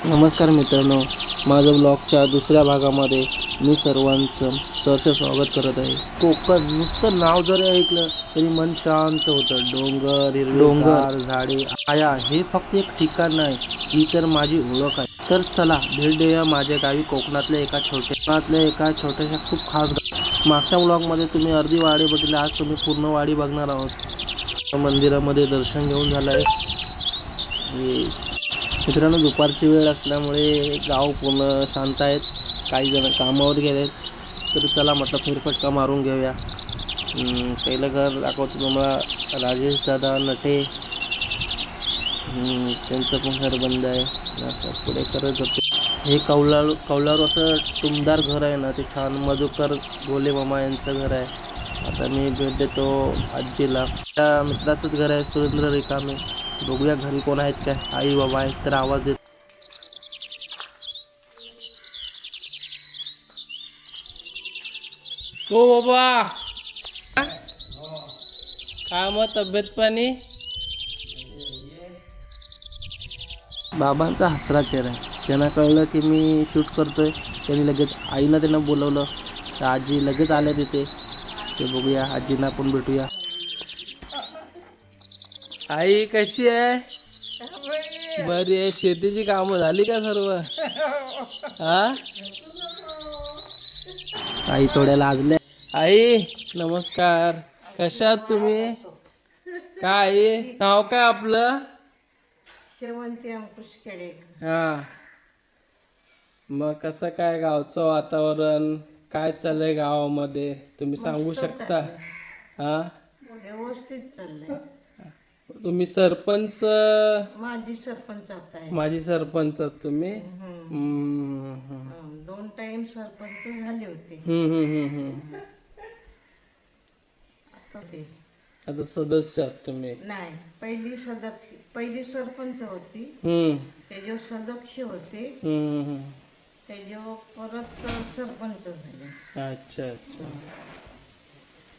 नमस्कार मित्रांनो, माझं ब्लॉगच्या दुसऱ्या भागामध्ये मी सर्वांचं सहर्ष स्वागत करत आहे. कोकण नुसतं नाव जरी ऐकलं तरी मन शांत होतं. डोंगर, हिरवेगार झाडे, आया हे फक्त एक ठिकाण नाही, ही तर माझी ओळख आहे. तर चला भेट देऊया माझ्या गावी कोकणातल्या एका छोट्याशा खूप खास मागच्या ब्लॉगमध्ये तुम्ही अर्धी वाडी बघितली, आज तुम्ही पूर्ण वाडी बघणार आहोत. मंदिरामध्ये दर्शन घेऊन झालं आहे. मित्रांनो, दुपारची वेळ असल्यामुळे गाव पूर्ण शांत आहेत. काही जण कामावर गेलेत, तर चला म्हटलं फेरफटका मारून घेऊया. पहिलं घर दाखवतो तुम्हाला, राजेश दादा नटे. त्यांचं पण घर बंद आहे. असं पुढे करत होते. हे कौलारू असं टुमदार घर आहे ना, ते छान मधुकर गोले मामा यांचं घर आहे. आता मी भेट देतो आजीला. त्या मित्राचंच घर आहे, सुरेंद्र रिकामे. बघूया घरी कोण आहेत काय. आई बाबा आहेत तर आवाज देत. हो बाबा, काय मग तब्येत पाणी? बाबांचा हसरा चेहरा आहे. त्यांना कळलं की मी शूट करतोय. त्यांनी लगेच आईला त्यांना बोलवलं, तर आजी लगेच आल्या तिथे. ते बघूया, आजींना पण भेटूया. आई कशी आहे? बरी आहे. शेतीची कामं झाली का सर्व? हा, आई थोड्या लाजल्या. आई नमस्कार, कशा आहात तुम्ही? काय आई, नाव काय आपलं? श्रीमंती अंकुश खेडे. हा, मग कसं काय गावचं वातावरण, काय चाललंय गावामध्ये, तुम्ही सांगू शकता? हा, व्यवस्थित चाललंय. तुम्ही सरपंच? माझी सरपंच आता आहे. माझी सरपंच तुम्ही? 2 टाइम सरपंच झाले होते. आता ते आता सदस्य आहात तुम्ही? नाही, पहिली सरपंच होती, त्याच्यावर सदस्य होते, त्याच्यावर परत सरपंच झाले. अच्छा अच्छा.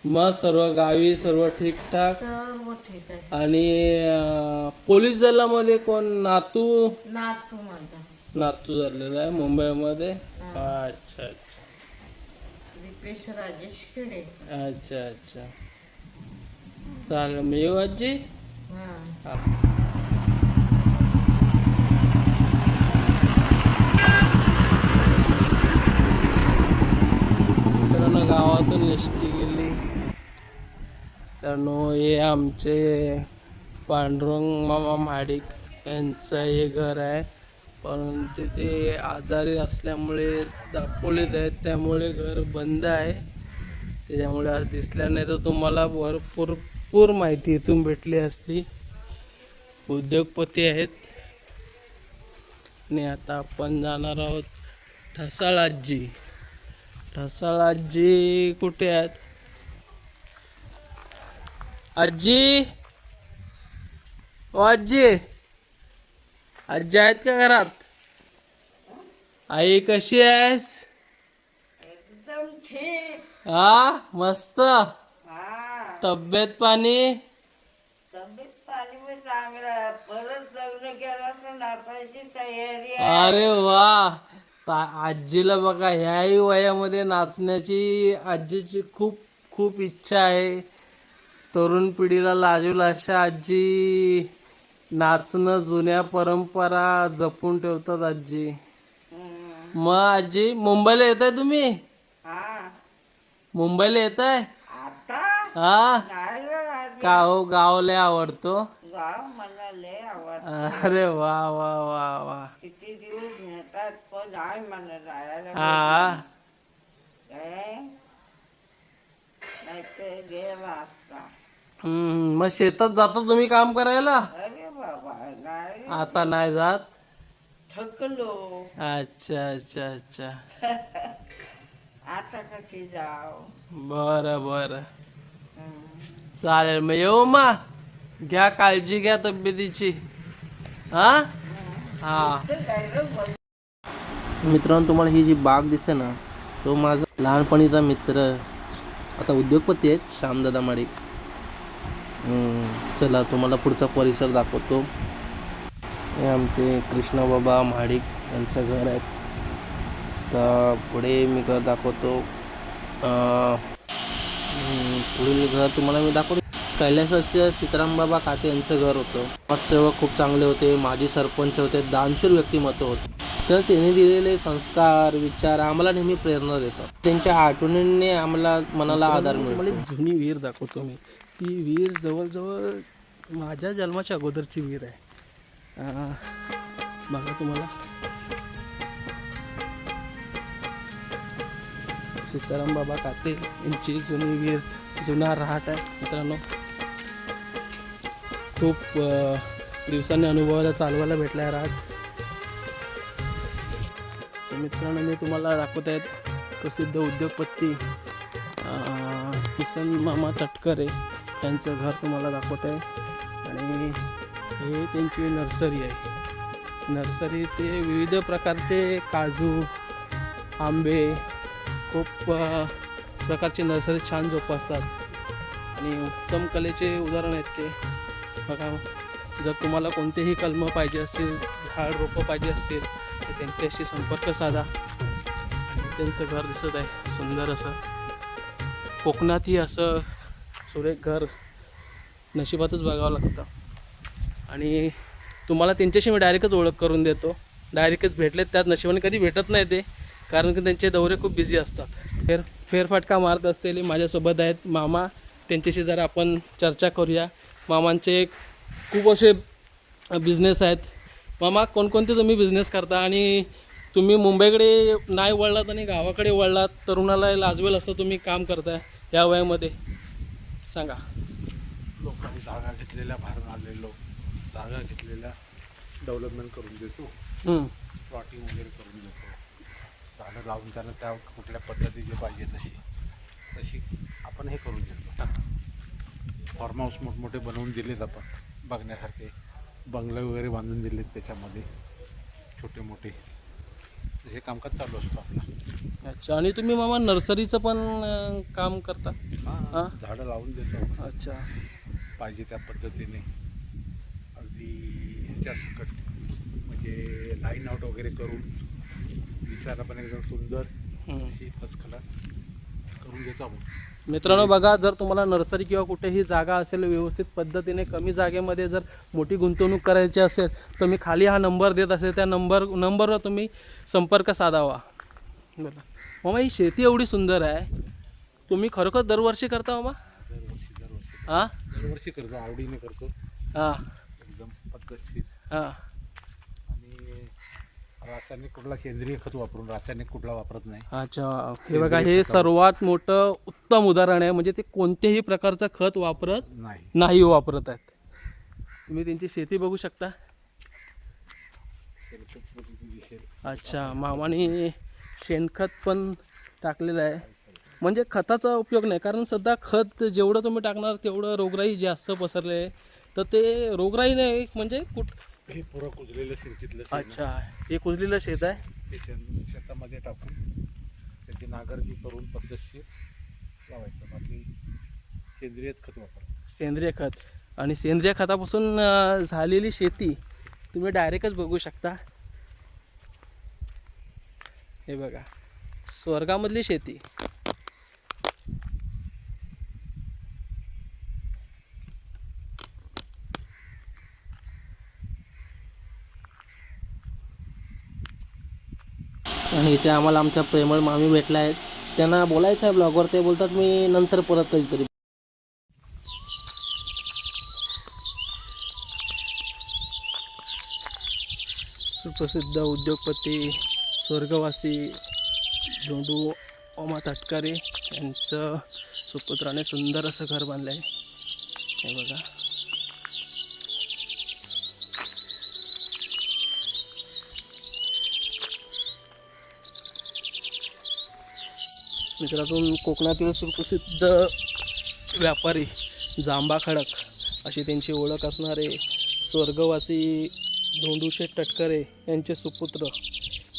मग सर्व गावी सर्व ठीकठाक? सर्व ठीक आहे. आणि पोलीस दलामध्ये कोण? नातू माझा झालेला आहे मुंबईमध्ये. अच्छा अच्छा. दीपेश राजेश खेडे. अच्छा अच्छा, चालेल. मी येऊ आजी? हा. मित्रांनो, गावातून एसटी गेली. तर हे आमचे पांडुरंग मामा महाडिक यांचं हे घर आहे, परंतु ते आजारी असल्यामुळे दापोलीत आहेत, त्यामुळे घर बंद आहे. त्याच्यामुळे आज दिसल्या नाही, तर तुम्हाला भरपूर माहिती इथून भेटली असती. उद्योगपती आहेत. आणि आता आपण जाणार आहोत ठसाळ आजी. ठसाळ आजी कुठे आहेत? आजी, ओ आजी, आजी आहेत का घरात? आई कशी आहेस? एकदम ठीक. हा, मस्त. तब्येत पाणी? तब्येत पाणी मी चांगला. परत लग्न केलं असं नाचायची तयारी आहे. अरे वा. आजीला बघा, ह्याही वयामध्ये नाचण्याची आजीची खूप खूप इच्छा आहे. तरुण पिढीला लाजवेल अशा आजी नाचणं, जुन्या परंपरा जपून ठेवतात आजी. मग आजी, मुंबईला येत आहे तुम्ही? हा. मुंबईला येत आहे? आता हा, नाही रे, का हो, गाव लय आवडतो? गाव मला लय आवडत. अरे वा वा वा वा. किती दिवस नेतात, पण आहे मला जायला. हा, काय नाही तर गेला असता. मग शेतात जाता तुम्ही काम करायला? अरे बाबा, नाही आता नाही जात? थकलो. अच्छा अच्छा अच्छा. आता कशी जाव. बरं बरं, चालेल. मग येऊ मग. घ्या काळजी, घ्या तब्येतीची. हा हा. मित्रांनो, तुम्हाला ही जी बाग दिसते ना, तो माझा लहानपणीचा मित्र, आता उद्योगपती आहेत, श्यामदादा महाडिक. चला तुम्हाला पुढचा परिसर दाखवतो. हे आमचे कृष्णबाबा महाडिक यांचं घर आहे. तर पुढे मी घर दाखवतो. पुढील घर तुम्हाला मी दाखवतो. कैलासवासी सीतारामबाबा काते यांचं घर होतं. समाजसेवक खूप चांगले होते, माजी सरपंच होते, दानशूर व्यक्तिमत्व होते. तर त्यांनी दिलेले संस्कार विचार आम्हाला नेहमी प्रेरणा देतात. त्यांच्या आठवणींनी आम्हाला मनाला आधार मिळतो. मला एक जुनी विहीर दाखवतो मी. ती विहीर जवळजवळ माझ्या जन्माच्या अगोदरची विहीर आहे. बघा तुम्हाला सीताराम बाबा काते यांची जुनी विहीर, जुना रहाट आहे मित्रांनो. खूप दिवसांनी अनुभवायला चालवायला भेटला आहे रहाट. तर मित्रांनो मी तुम्हाला दाखवत आहेत प्रसिद्ध उद्योगपती किसन मामा तटकरे यांचं घर तुम्हाला दाखवत आहे. आणि हे त्यांची नर्सरी आहे. नर्सरी ते विविध प्रकारचे काजू, आंबे, खूप प्रकारचे नर्सरी छान जोपासतात आणि उत्तम कलेचे उदाहरण आहेत ते. बघा, जर तुम्हाला कोणतेही कलमं पाहिजे असतील, झाड रोपं पाहिजे असतील तर त्यांच्याशी संपर्क साधा. आणि त्यांचं घर दिसत आहे सुंदर असं. कोकणातही असं सुरेख घर नशिबातच बघावं लागतं. आणि तुम्हाला त्यांच्याशी मी डायरेक्टच ओळख करून देतो. डायरेक्टच भेटलेत त्यात नशिबाने कधी भेटत नाही ते, कारण की त्यांचे दौरे खूप बिझी असतात. फेरफटका मारत असलेले माझ्यासोबत आहेत मामा. त्यांच्याशी जरा आपण चर्चा करूया. मामांचे खूप असे बिझनेस आहेत. मामा, कोणकोणते तुम्ही बिझनेस करता आणि तुम्ही मुंबईकडे नाही वळलात आणि गावाकडे वळलात, तरुणाला लाजवेल असं तुम्ही काम करताय या वयामध्ये, सांगा. लोकांनी जागा घेतलेल्या, बाहेरून आलेलो जागा घेतलेल्या डेव्हलपमेंट करून देतो, प्लॉटिंग वगैरे करून देतो. झाडं लावून त्यांना त्या कुठल्या पद्धतीची पाहिजे तशी आपण हे करून देतो. फार्म हाऊस मोठमोठे बनवून दिलेत आपण बघण्यासारखे. बंगले वगैरे बांधून दिलेत त्याच्यामध्ये छोटे मोठे. हे कामकाज चालू असतं आपलं. अच्छा. आणि तुम्ही मामा नर्सरीचं पण काम करता? हां, झाडं लावून देतो. अच्छा. पाहिजे त्या पद्धतीने अगदी ह्याच्या सकट, म्हणजे लाईन आउट वगैरे करून दिसायला पण एकदम सुंदर अशी फर्स्ट क्लास करून देतो आपण. मित्रांनो बघा, जर तुम्हाला नर्सरी किंवा कुठेही जागा असेल व्यवस्थित पद्धतीने कमी जागेमध्ये जर मोठी गुंतवणूक करायची असेल तर मी खाली हा नंबर देत असेल, त्या नंबरवर तुम्ही संपर्क साधावा. बरं मामा, ही शेती एवढी सुंदर आहे, तुम्ही खरोखर दरवर्षी करता मामा? दरवर्षी करतो, आवडीने करतो. हां, एकदम पद्धतशीर. हां. आणि रासायनिक कुठला, सेंद्रिय खत वापरून, रासायनिक कुठला वापरत नाही. अच्छा. हे बघा, हे सर्वात मोठं उत्तम उदाहरण आहे. म्हणजे ते कोणत्याही प्रकारचं खत वापरत नाही वापरत आहेत. तुम्ही त्यांची शेती बघू शकता. अच्छा. मामाने शेणखत पण टाकलेलं आहे. म्हणजे खताचा उपयोग नाही, कारण सध्या खत जेवढं तुम्ही टाकणार तेवढं रोगराई जास्त पसरले आहे. तर ते रोगराई नाही, म्हणजे हे पुरं कुजलेलं शेतीतलं. अच्छा. हे कुजलेलं शेत आहे. ते शेतामध्ये टाकून त्याची नांगरणी करून पद्धतशीर लावायचं. बाकी सेंद्रियच खत वापरायचं. सेंद्रिय खत. आणि सेंद्रिय खतापासून झालेली शेती तुम्ही डायरेक्टच बघू शकता. हे बघा, स्वर्गामधली शेती. आणि इथे आम्हाला आमच्या प्रेमळ मामी भेटल्या आहेत. त्यांना बोलायचं आहे ब्लॉगवर. ते बोलतात मी नंतर परत कधीतरी. सुप्रसिद्ध उद्योगपती स्वर्गवासी धोंडू ओमा तटकरे यांचं सुपुत्राने सुंदर असं घर बांधलं आहे. हे बघा. मित्रातून कोकणातील सुप्रसिद्ध व्यापारी जांबा खडक अशी त्यांची ओळख असणारे स्वर्गवासी धोंडूशेठ तटकरे यांचे सुपुत्र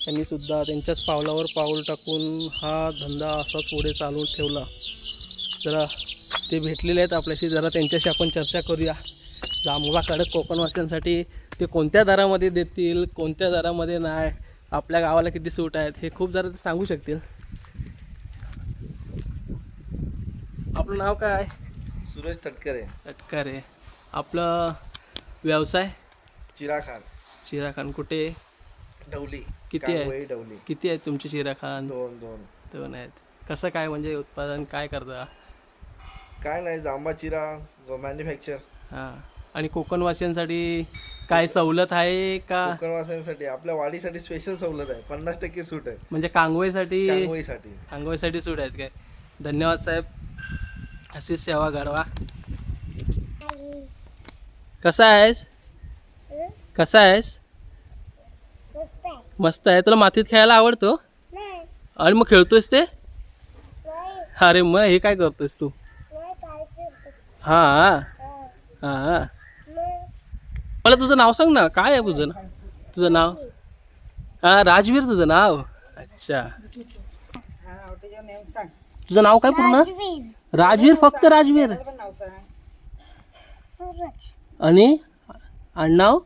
यांनीसुद्धा त्यांच्याच पावलावर पाऊल टाकून हा धंदा असाच पुढे चालवून ठेवला. जरा ते भेटलेले आहेत आपल्याशी, जरा त्यांच्याशी आपण चर्चा करूया. जांबा खडक कोकणवासियांसाठी ते कोणत्या दरामध्ये देतील, कोणत्या दरामध्ये नाही, आपल्या गावाला किती सूट आहेत हे खूप जरा ते सांगू शकतील. आपलं नाव काय? सुरेश तटकरे. तटकरे. आपलं व्यवसाय? चिराखान. चिराखान. कुठे? ढवली. किती आहे? कांगोळी ढवली. किती आहेत तुमचे चिराखान? 2 आहेत. कसं काय म्हणजे उत्पादन काय करता? काय नाही, जांभा चिरा मॅन्युफॅक्चर. हां. आणि कोकणवासियांसाठी काय सवलत आहे का? कोकणवासियांसाठी आपल्या वाडीसाठी स्पेशल सवलत आहे, 50% सूट आहे. म्हणजे कांगोईसाठी कांगोळीसाठी सूट आहेत काय? धन्यवाद साहेब, अशीच सेवा घडवा. कसा आहेस? मस्त आहे. तुला मातीत खेळायला आवडतो? आणि मग खेळतोयस ते? अरे मग हे काय करतोयस तू? हां हां. मला तुझं नाव सांग ना, काय आहे तुझं नाव? हां, राजवीर तुझं नाव. अच्छा. तुझं नाव काय पूर्ण? राजवीर. फक्त राजवीर. आणि आडनाव?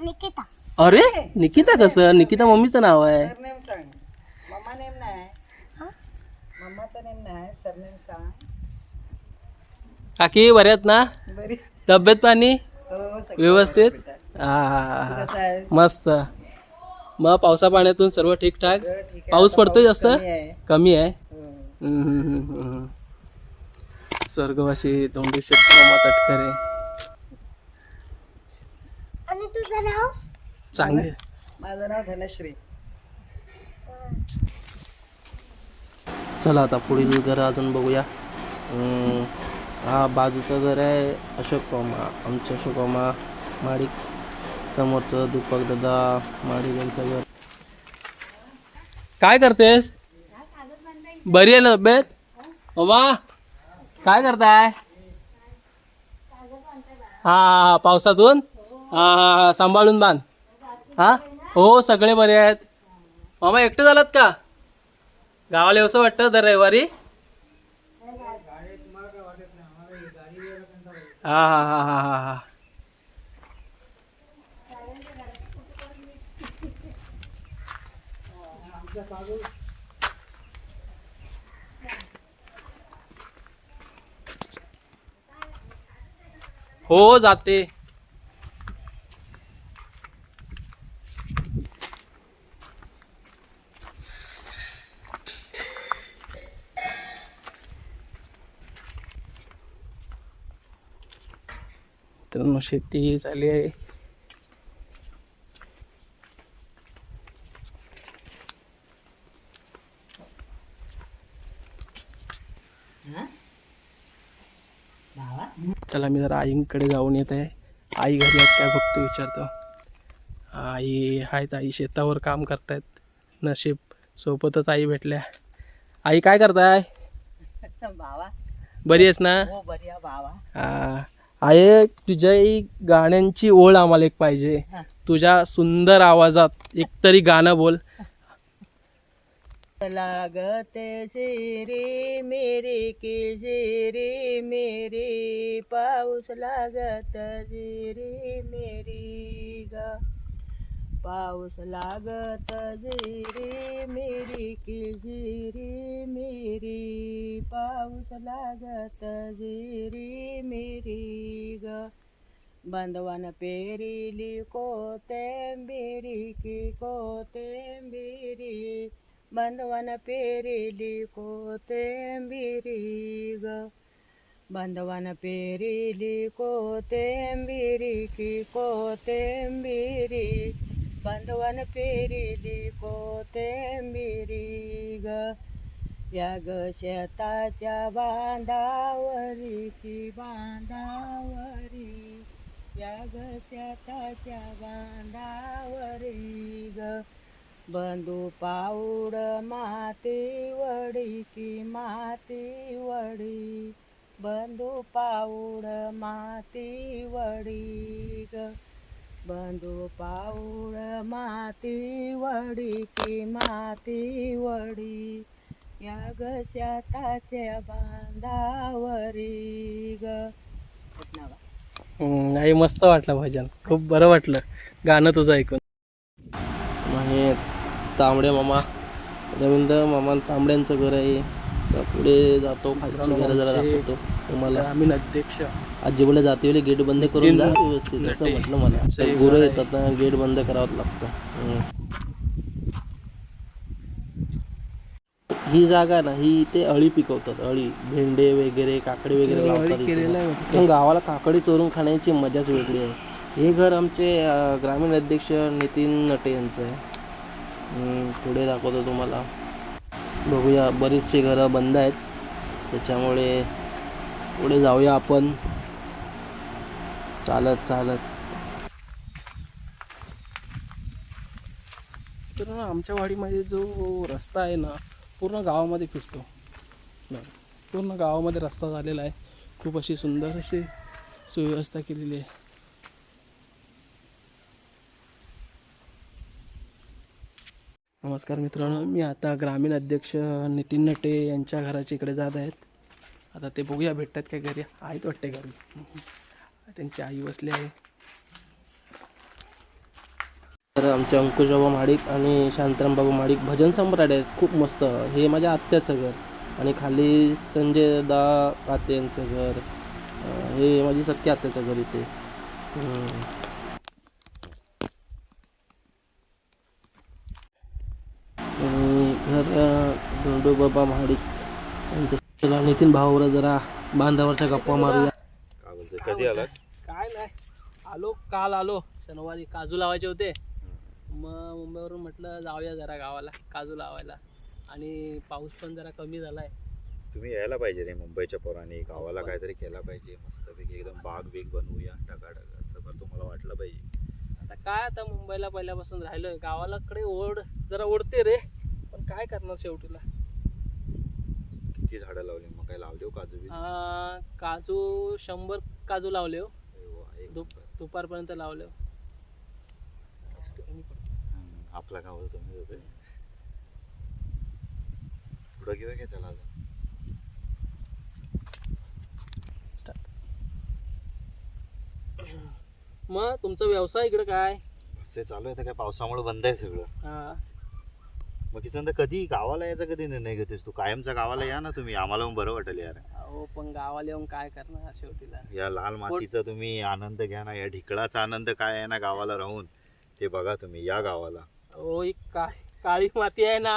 निकिता. अरे निकिता. कसं? निकिता मम्मीचं नाव आहे. सरनेम सांग. मम्मा नेम नाही. मम्माचं नेम नाही, सरनेम सांग. काकी बरे आहेत ना? बरी. तब्येत पाणी हो, सगळं व्यवस्थित? बेटा. हा. कसं आहेस? मस्त. मग पावसा पाण्यातून सर्व ठीकठाक? सगळं ठीक आहे. पाऊस आता पडतोय जास्त? कमी आहे. कमी आहे. हो. स्वर्गवासी धोंडेश्वर मामा तटकरे. आणि तुझं नाव? चांगले. माझं नाव धनश्री. चला आता पुढील घर अजून बघूया. हा बाजूचं घर आहे अशोक मामा, आमचे अशोक मामा माडिक. समोरचं दीपक दादा माडिक यांचं घर. काय करतेस? बरी आहे ना तब्येत? मामा काय करताय? हा पावसातून? हा सांभाळून बांध. हा हो सगळे बरे आहेत. मामा एकटे झालात का? गावाला येऊसं वाटतं दर रविवारी? हा हा हा हा हा हा. हो जाते. तर शेती झाली आहे. चला मी जरा आईकडे जाऊन येत आहे. आई घरी आहेत काय बघतो, विचारतो. आई आहेत, आई शेतावर काम करतायत. नशीब सोबतच आई भेटल्या. आई काय करताय? बाबा बरी आहेस ना? हो बरी आहे बाबा. हा. आई तुझ्या गाण्यांची ओळ आम्हाला एक पाहिजे. तुझ्या सुंदर आवाजात एक तरी गाणं बोल. लागते सिरे मेरे के सिरे मेरे पाऊस लागत जिरे मेरी ग पाऊस लागत जिरे मेरी के जिरे मेरी पाऊस लागत जिरे मेरी ग बांधवान पेरिली कोथिंबिरी की कोथिंबिरी बांधवान पेरिली कोथिंबिरी ग बांधवान पेरिली कोथिंबिरी की कोथिंबिरी बांधवान पेरिली कोथिंबिरी ग या ग शेताच्या बांधावरी की बांधावरी या ग शेताच्या बांधावरी ग बंधू पाऊड माती वडी की माती वडी बंधू पाऊड माती वडी ग बंधू पाऊड माती वडी की माती वडी या ग शेताच्या बांधावरी ग. नाही मस्त वाटलं भजन, खूप बरं वाटलं गाणं तुझं ऐकून. मग हे तांबडे मामा, रवींद्र मामा तांबड्यांचं घर आहे. तर पुढे जातो, खालची घरं जरा दाखवतो तुम्हाला. ग्रामीण अध्यक्ष आजी बोले जाते वेळी गेट बंद करून जा व्यवस्थित, असं म्हटलं मला. ते गुरं घर आहे. येतात ना, गेट बंद करावं लागतं. ही जागा ना, ही इथे अळी पिकवतात, अळी, भेंडे वगैरे, काकडी वगैरे लावतात केलेलं इथे. आहे पण गावाला काकडी चोरून खाण्याची मजाच वेगळी आहे. हे घर आमचे ग्रामीण अध्यक्ष नितीन नटे यांचं आहे. पुढे दाखवतो तुम्हाला. बघूया, बरीचशी घरं बंद आहेत, त्याच्यामुळे पुढे जाऊया आपण चालत चालत. तर ना आमच्या वाडीमध्ये जो रस्ता आहे ना, पूर्ण गावामध्ये फिरतो. पूर्ण गावामध्ये रस्ता झालेला आहे. खूप अशी सुंदर अशी सुव्यवस्था केलेली आहे. नमस्कार मित्रांनो, मी आता ग्रामीण अध्यक्ष नितीन नटे यांच्या घराच्या इकडे जात आहेत. आता ते बघूया भेटतात काय घरी. आहेत वाटते घरी, त्यांची आई बसली आहे. तर आमचे अंकुशबाबा महाडिक आणि शांताराम बाबा महाडिक भजन सम्राट आहेत, खूप मस्त. हे माझ्या आत्याचं घर, आणि खाली संजय दा काते यांचं घर. हे माझी सख्या आत्याचं घर इथे. आणि घर धोंडोबाबा महाडिक यांचं. चला नितीन भावावर जरा बांधावरच्या गप्पा मारूया. कधी आलास? काय नाही, काल आलो शनिवारी. काजू लावायचे होते, मग मुंबईवरून म्हटलं जाऊया जरा गावाला काजू लावायला. आणि पाऊस पण जरा कमी झाला आहे. तुम्ही यायला पाहिजे रे मुंबईच्या पोरांनी, गावाला काहीतरी केला पाहिजे. मस्तपैकी एकदम बाग बीग बनवूया, ढगाढग असं पण तुम्हाला वाटलं पाहिजे. आता काय, आता मुंबईला पहिल्यापासून राहिलोय, गावालाकडे ओढ जरा ओढते रे, पण काय करणार शेवटीला. किती झाडं लावली मग? काय लावले हो काजू बी? काजू 100 काजू लावले हो. अरे वा, एक नंबर. दुपारपर्यंत लावले हो. आपला गाव तुम्ही होते. पुढं घेऊया का त्याला अजून? मग तुमचा व्यवसाय इकडे काय? असे चालू आहे तर काय, पावसामुळे बंद आहे सगळं. हा, मग किती कधी गावाला यायचा कधी निर्णय घेतेस तू? कायमचा गावाला या ना तुम्ही, आम्हाला पण बरं वाटेल यार. हो पण गावाला येऊन काय करणार शेवटीला. या लाल मातीचा तुम्ही आनंद घ्या ना, या ढिकळाचा आनंद काय आहे ना गावाला राहून, ते बघा तुम्ही. या गावाला. हो, ही काळी माती आहे ना,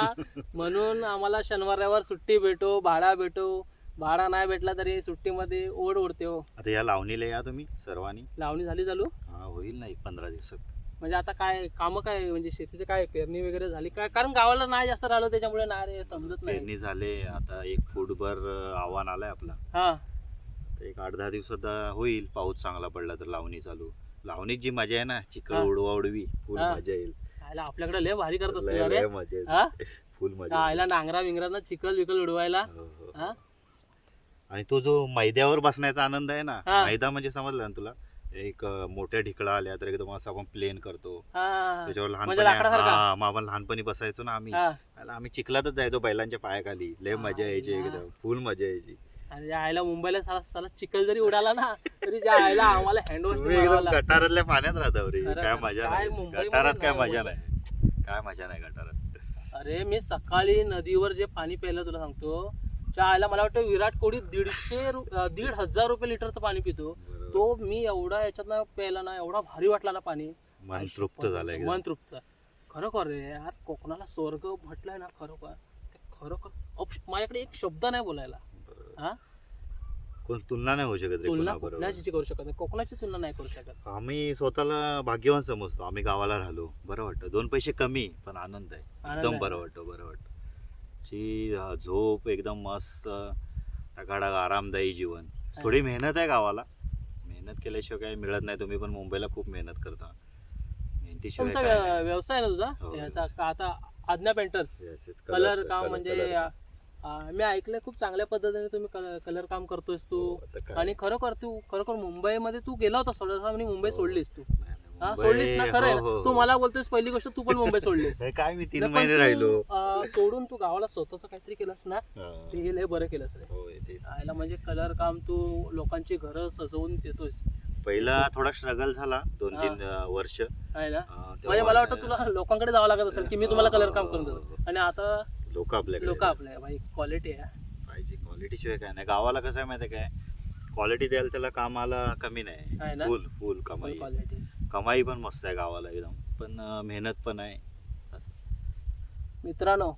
म्हणून आम्हाला शनिवार रविवार सुट्टी भेटो, भाडा भेटो. भाडा नाही भेटला तरी सुट्टीमध्ये ओढ ओढते हो. आता या लावणीला या तुम्ही सर्वांनी. लावणी झाली चालू? हा, होईल ना 15 दिवसात. म्हणजे आता काय कामं, काय म्हणजे शेतीचं काय पेरणी वगैरे झाली काय? कारण गावाला नाही जास्त राहिलो त्याच्यामुळे नाही रे, समजत नाही. पेरणी झाले, आता एक फूटभर आव्हान आलंय आपला. हा, तर एक 8-10 दिवसात होईल, पाऊस चांगला पडला तर लावणी चालू. लावणीत जी मजा आहे ना, चिखल हा. उडवा उडवी, फुल हा. मजा येईल. आयला आपल्याकडे लय भारी करत लय असते लय रे. मजा येईल. हा, फुल मजा येईल. आयला नांगरा विंगरांना चिखल विकल उडवायला. हो, हो. हा, आणि तो जो मैद्यावर बसण्याचा आनंद आहे ना, हा. मैदा म्हणजे समजलं ना तुला, एक मोठ्या ढिकळा आल्या तर एकदम असं आपण प्लेन करतो, हा, त्याच्यावर म्हणजे लहानपणी. लाकडासारखा. हा, मग आपण लहानपणी बसायचो ना आम्ही. हा. आम्ही चिखलातच जायचो बैलांच्या पायाखाली. लय मजा यायची, एकदम फुल मजा यायची. आणि ज्या आयला मुंबईला साला चिखल जरी उडाला ना, तरी ज्या आयला आम्हाला हँडवॉश तुम्ही एकदम गटारातल्या पाण्यात राहता रे. खरं काय खरं. मजा काय नाही मुंबईमध्ये गटारात, काय नाही मजा मुंबईत. नाही, काय मजा नाही गटारात. अरे मी सकाळी नदीवर जे पाणी प्यायलं तुला सांगतो, त्या आयला मला वाटतं विराट कोहली 1,500 रुपये लिटरचं पाणी पितो. तो मी एवढा याच्यातनं प्यायला ना, एवढा भारी वाटला ना पाणी. मन तृप्त झालंय एकदम. मन तृप्त. खरोखर रे यार, कोकणाला स्वर्ग म्हटलंय ना, खरोखर खरोखर माझ्याकडे एक शब्द नाही बोलायला. हा, कोण तुलना नाही होऊ शकत रे तुलना कोणाबरोबर. कुठल्याची करू शकत नाही, कोकणाची तुलना नाही करू शकत. आम्ही स्वतःला भाग्यवान समजतो. आम्ही गावाला राहिलो, बरं वाटतं. 2 पैसे कमी पण आनंद आहे, आनंद एकदम आहे. बरं वाटतं. ची झोप एकदम मस्त, टकाटक आरामदायी जीवन. थोडी मेहनत आहे गावाला, मेहनत केल्याशिवाय काही मिळत नाही. तुम्ही पण मुंबईला खूप मेहनत करता, मेहनतीशिवाय तुमचा काय नाही. व्यवसाय आहे ना हो, तुझा याचा का? आता आज्ञा पेंटर्स Yes, yes. कलर काम color म्हणजे चा. मी ऐकलंय खूप चांगल्या पद्धतीने तुम्ही कलर काम करतोयस तू. आता काय? आणि खरोखर मुंबईमध्ये तू गेला होता सोडा, आणि मुंबई सोडलीस तू. नाही, नाही, हा, मुंबई- सोडलीस ना, खरं आहे हो, ना? हो, तू हो. मला बोलतोयस पहिली गोष्ट, तू पण मुंबई सोडलीस. हे काय मी 3 नाही, पण महिने तू, राहिलो. सोडून तू गावाला स्वतःच काहीतरी केलंस ना, हा. ते लय बरं केलंस रे. होय, तेच. आयला म्हणजे कलर काम तू लोकांची घरं सजवून देतोयस, पहिला थोडा स्ट्रगल झाला 2-3 वर्ष. आहे ना. तेव्हा म्हणजे मला वाटतं तुला लोकांकडे जावं लागत असेल की मी तुम्हाला कलर काम करून देतो, आणि आता लोक आपल्याकडे लोक आपल्या भाई क्वालिटी आहे. पाहिजे. क्वालिटी शिवाय काय नाही. गावाला कसं आहे माहिती आहे काय, क्वालिटी द्यायला त्याला कामाला कमी आहे नाही. ना? फुल कमाई. क्वालिटी. कमाई पण मस्त आहे गावाला एकदम, पण मेहनत पण आहे असं. मित्रांनो,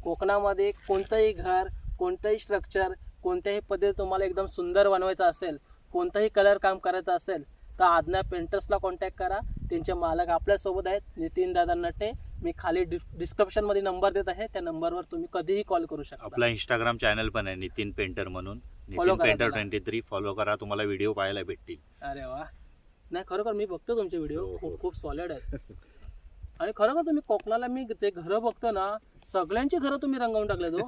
कोकणामध्ये कोणतंही घर, कोणतंही स्ट्रक्चर, कोणत्याही पद्धती तुम्हाला एकदम सुंदर बनवायचं असेल, कोणतंही कलर काम करायचं असेल तर आज्ञा पेंटर्सला कॉन्टॅक्ट करा. त्यांचे मालक आपल्यासोबत आहेत, नितीन दादा नटे. मी खाली डिस्क्रिप्शनमध्ये नंबर देत आहे, त्या नंबरवर तुम्ही कधीही कॉल करू शकता. आपला इंस्टाग्राम चॅनल पण आहे नितीन पेंटर म्हणून, Follow नितीन करा पेंटर त्याला. 23. फॉलो करा, तुम्हाला व्हिडिओ पाहायला भेटतील. अरे वा. नाही खरोखर मी बघतो तुमचे व्हिडिओ, हो, हो. खूप खूप सॉलिड आहेत. आणि खरोखर तुम्ही कोकणाला मी जे घरं बघतो ना, सगळ्यांची घरं तुम्ही रंगवून टाकले तो.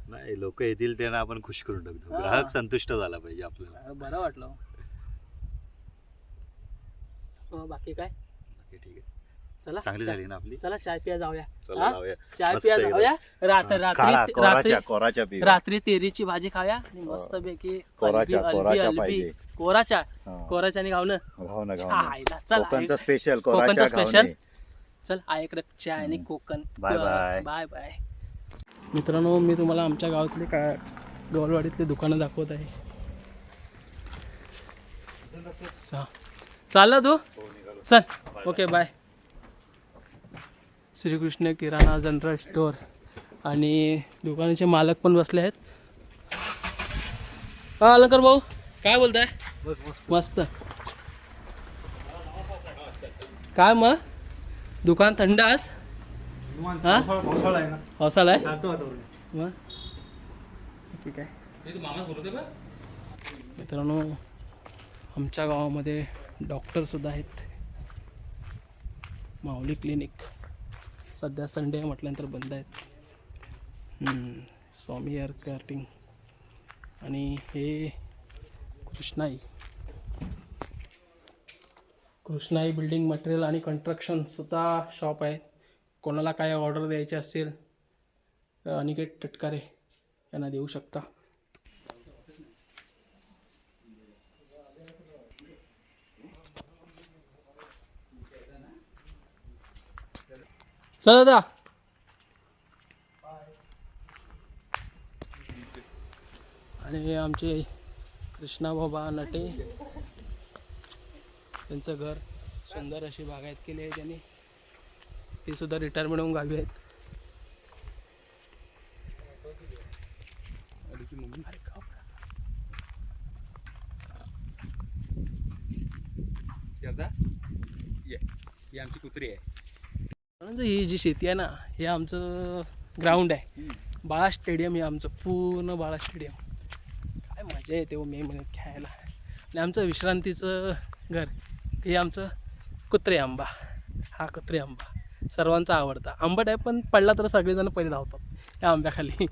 नाही, लोक येतील त्यांना आपण खुश करून टाकतो. हा. ग्राहक संतुष्ट झाला पाहिजे आपल्याला. बरं वाटलं. बाकी काय, ठीक आहे. चला चांगली झाली ना आपली. चला चाय पिया जाऊया. चला हा? जाऊया. चाय मस्त पिया एकदम. जाऊया. रात्री कोराच्या पिऊ. रात्री तेरीची भाजी खाऊया आणि मस्त पैकी कोराच्या पाहिजे. कोराच्या हा. कोराच्याने घावणं. घावना खायला. चला. कोकणचा स्पेशल कोकणचा कोराच्या स्पेशल. घावणे. चल आईकडे चाय आणि Konkan. Bye bye. Bye bye. मित्रांनो, मी तुम्हाला आमच्या गावातले गवलवाडीतले दुकानं दाखवत आहे. चालला तू. चल ओके बाय. श्रीकृष्ण किराणा जनरल स्टोअर आणि दुकानाचे मालक पण बसले आहेत. हा अलंकार भाऊ, काय बोलताय? मस्त. काय मग दुकान थंड आज? हा पावसाळा आहे मग ठीक आहे. मित्रांनो, आमच्या गावामध्ये डॉक्टरसुद्धा आहेत. माऊली क्लिनिक सध्या संडे म्हटल्यानंतर बंद आहेत. स्वामी हेअर कटिंग आणि हे कृष्णाई बिल्डिंग मटेरियल आणि कन्स्ट्रक्शनसुद्धा शॉप आहे. कोणाला काय ऑर्डर द्यायची असेल अनिकेत टटकारे यांना देऊ शकता. चल दादा. आणि आमचे कृष्णा बाबा नटे, त्यांचं घर सुंदर अशी बागायत केली आहे त्यांनी. ते सुद्धा रिटायरमेंट होऊन गावी आहेत. ही आमची कुत्री आहे. म्हणजे ही जी शेती आहे ना, हे आमचं ग्राउंड आहे. बाळा स्टेडियम हे आमचं, पूर्ण बाळा स्टेडियम. काय मजा येते हो मे महिन्यात खेळायला. आणि आमचं विश्रांतीचं घर हे आमचं कुत्रे आंबा. हा कुत्रे आंबा सर्वांचा आवडता. आंबट आहे पण पडला तर सगळेजण पहिले धावतात या आंब्याखाली.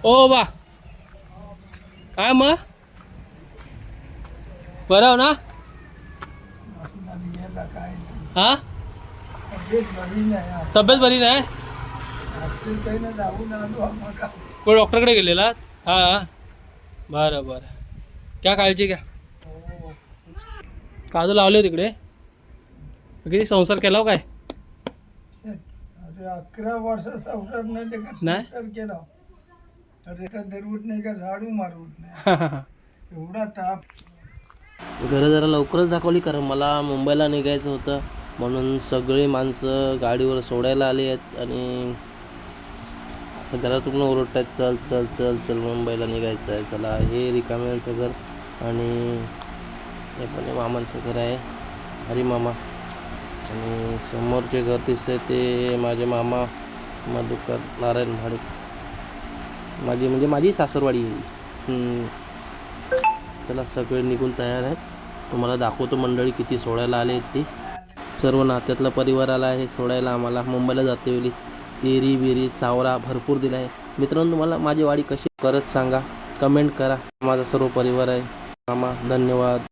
ओ बा, काय मग बरं हो ना? हा तब्येत बरी नाही. कोण डॉक्टरकडे गेलेला? हां बरं बरं. क्या काळजी घ्या. काजू लावले तिकडे. किती संसार केला हो काय? 11 वर्ष संसार नाही केला. धरवत नाही का, झाडू मारवत नाही. एवढा ताप. घरं जरा लवकरच दाखवली, कारण मला मुंबईला निघायचं होतं. म्हणून सगळी माणसं गाडीवर सोडायला आली आहेत आणि घरातून ओरडत आहेत, चल चल चल चल मुंबईला निघायचं आहे. चला, हे रिकाम्यांचं घर आणि हे पण मामांचं घर आहे, हरिमामा. आणि समोरचे घर दिसते ते माझे मामा मधुकर नारायण भाडे. माझी म्हणजे माझी सासरवाडी आहे. चला सगळे निघून तयार आहेत. तुम्हाला दाखवतो मंडळी किती सोडायला आले आहेत ते. सर्व नात्यातला परिवार आला आहे सोडायला आम्हाला. मुंबईला जाते वेळी तेरी बिरी चावरा भरपूर दिला आहे. मित्रांनो तुम्हाला माझी वाडी कशी करत सांगा, कमेंट करा. माझा सर्व परिवार आहे. मामा धन्यवाद.